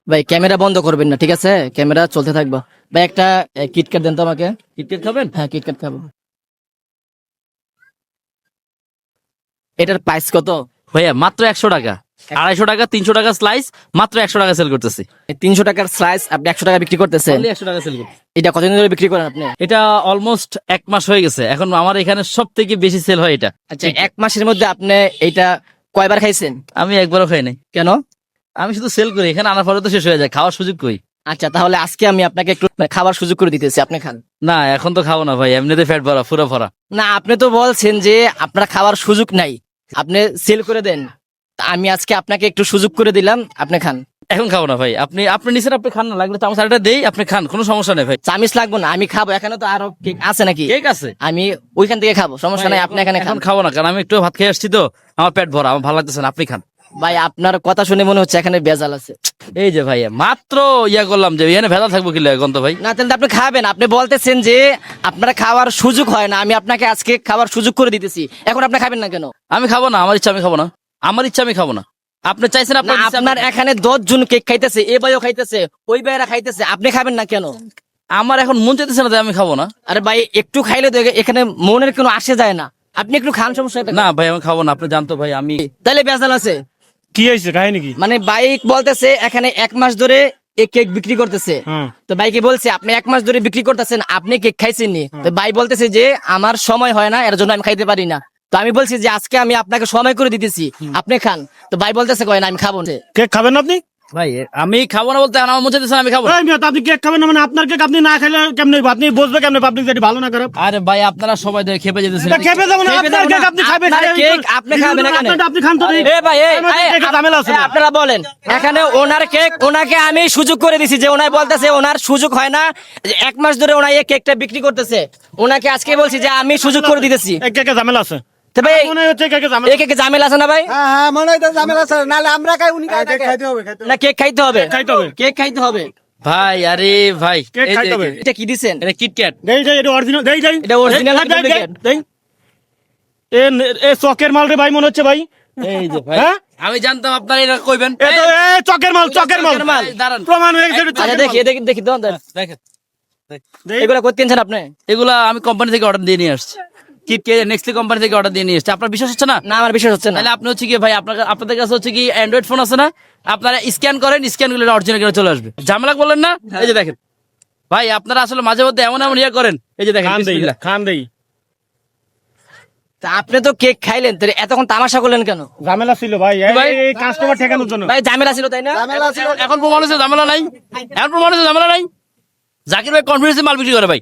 ভাই ক্যামেরা বন্ধ করবেন না, ঠিক আছে? ক্যামেরা চলতে থাকবে। ভাই একটা কিটক্যাট দেন তো আমাকে। কিটক্যাট খাবেন? হ্যাঁ, কিটক্যাট খাবো। এটার প্রাইস কত? ভাইয়া মাত্র 100 টাকা, 250 টাকা, 300 টাকা স্লাইস, মাত্র 100 টাকা সেল করতেছি। 300 টাকার স্লাইস আপনি 100 টাকা বিক্রি করতেছেন? 100 টাকা সেল করতেছি। এটা কতদিন ধরে বিক্রি করেন আপনি? এটা অলমোস্ট 1 মাস হয়ে গেছে। এখন আমার এখানে সব থেকে বেশি সেল হয় এটা। আচ্ছা, 1 মাসের মধ্যে আপনি এইটা কয়বার খাইছেন? আমি একবারও খাই নাই। কেন? আমি শুধু সেল করি, এখানে আনার পরে তো শেষ হয়ে যায়, খাওয়ার সুযোগ কই। আচ্ছা, তাহলে আজকে আমি আপনাকে একটু খাবার সুযোগ করে দিতেছি, আপনি খান। না এখন তো খাবো না ভাই, এমনিতে ফ্যাট ভরা, পুরো ভরা। না, আপনি তো বলছেন যে আপনার খাওয়ার সুযোগ নাই, আপনি সেল করে দেন। তা আমি আজকে আপনাকে একটু সুযোগ করে দিলাম, আপনি খান। এখন খাবো না ভাই, আপনি আপনি নিচের আপনি খান না, লাগলে চামচ আরেকটা দেই, আপনি খান, কোনো সমস্যা নেই ভাই। চামিচ লাগবো না, আমি খাবো। এখানে তো আরো কেক আছে নাকি? কেক আছে, আমি ওইখান থেকে খাবো, সমস্যা নাই, আপনি এখানে খান। এখন খাবো না, কারণ আমি একটু ভাত খেয়ে আসছি তো, আমার পেট ভরা, আমার ভালো লাগতেছে না, আপনি খান। ভাই আপনার কথা শুনে মনে হচ্ছে এখানে ভেজাল আছে। এই যে ভাইয়া মাত্র ইয়া করলাম যে এখানে ভেজাল থাকবো কি এখন তো ভাই। না, তাহলে তো আপনি খাবেন। আপনি বলতেছেন যে আপনার খাওয়ার সুযোগ হয় না, আমি আপনাকে আজকে খাওয়ার সুযোগ করে দিতেছি, এখন আপনি খাবেন না কেন? আমি খাবো না, আমার ইচ্ছা আমি খাবো না, আমার ইচ্ছা আমি খাবো না। আপনি চাইছেন না, আপনার ইচ্ছা আপনার এখানে 10 জন কেক খাইতেছে, এ ভাইও খাইতেছে, ওই ভাইয়েরা খাইতেছে, আপনি খাবেন না কেন? আমার এখন মন চাইতেছে না, তাই আমি খাবো না। আরে ভাই, একটু খাইলে তো এখানে মনের কোনো আসে যায় না, আপনি একটু খান, সমস্যা এটা না ভাই আমি খাবো না, আপনি জানতো ভাই আমি। তাহলে ভেজাল আছে। কি হয়েছে কাহিনী কি? মানে বাইক বলতেছে এখানে 1 মাস ধরে এই কেক বিক্রি করতেছে। হ্যাঁ। তো বাইকে বলছে আপনি 1 মাস ধরে বিক্রি করতেছেন, আপনি কেক খাইছেন নি? তো ভাই বলতেছে যে আমার সময় হয় না, এর জন্য আমি খাইতে পারি না। তো আমি বলছি যে আজকে আমি আপনাকে সময় করে দিতেছি, আপনি খান। তো ভাই বলতেছে কয় না, আমি খাবো না। কেক খাবেন না আপনি? ভাই আমি খাবো না বলতে আমার মন চাইতেছে না, আমি খাবো না। এই মিয়া, তা আপনি কেক খাবেন না মানে আপনার কেক আপনি না খাইলে কেমনে হইবো? আপনি বুঝবে কেমনে পাবলিক যদি ভালো না করে? আরে ভাই আপনারা সবাই দেখে খেপে যেতেছেন। এটা খেপে যাবো না, খেপে আপনার যাবো না। কেক আপনি খাবেন। আপনার কেক আপনি খাবেন এখানে। আপনারটা আপনি খান তো দেখি। এ ভাই, আমাদের কেকে ঝামেলা আছে না। আপনারা বলেন, এখানে ওনার কেক, ওনাকে আমি সুযোগ করে দিছি, যে ওনার বলতেছে ওনার সুযোগ হয় না, যে 1 মাস ধরে ওনার এই কেকটা বিক্রি করতেছে, ওনাকে আজকে বলছি যে আমি সুযোগ করে দিতেছি। এই কেকে ঝামেলা আছে। তো ভাই মনে হচ্ছে কেকে ঝামেলা। এই কেকে ঝামেলা আছে না ভাই? হ্যাঁ হ্যাঁ, মনে হয় তো ঝামেলা আছে, নাহলে আমরা খাই উনি খাই না কেন? খাইতে হবে, খাইতে হবে। না, কেক খাইতে হবে, খাইতে হবে। কেক খাইতে হবে। ভাই আরে ভাই কেক এই যে- খাইতে হবে। এটা কি দিছেন? এটা কিটক্যাট। দেই দেই, এটা অরিজিনাল দেই দেই। এটা original দেই, দেই, duplicate। দেই। এ চকের মাল রে ভাই, মনে হচ্ছে ভাই। এই যে ভাই হ্যাঁ? আমি জানতাম আপনারা এটা কইবেন। এ তো চকের মাল, চকের মাল। চকের মাল। দাঁড়ান প্রমাণ হয়ে গেছে এটা আচ্ছা, চকের দেখি মাল। দেখি দেখি, দেন, দেন। দেখেন, দেই। এগুলা করতে কিনছেন আপনি? এগুলা আমি কোম্পানি থেকে অর্ডার দিয়ে নিয়ে আসছি, কিটক্যাট নেক্সটলি কোম্পানি থেকে অর্ডার দিয়ে নিয়ে আসছি। আপনার বিশ্বাস হচ্ছে না? না, আমার বিশ্বাস হচ্ছে না। তাহলে আপনি হচ্ছে কি ভাই, আপনাদের কাছে হচ্ছে কি অ্যান্ড্রয়েড ফোন আছে না, আপনারা স্ক্যান করেন, স্ক্যান করলে অরিজিনাল করে চলে আসবে। ঝামেলা বললেন না? এই যে দেখেন ভাই, আপনারা আসলে মাঝে মধ্যে এমন এমন ইয়ে করেন। এই যে দেখেন খান দেই, বিসমিল্লাহ। খান দেই। তা আপনি তো কেক খাইলেন, তো এতক্ষণ তামাশা করলেন কেন? ঝামেলা ছিল ভাই, এই কাস্টমার ঠেকানোর জন্য। ভাই ঝামেলা ছিল, তাই না? ঝামেলা ছিল। এখন প্রমাণ হচ্ছে ঝামেলা নাই, এখন প্রমাণ হচ্ছে ঝামেলা নাই। জাকির ভাই কনফিডেন্সে মাল বিক্রি করে ভাই।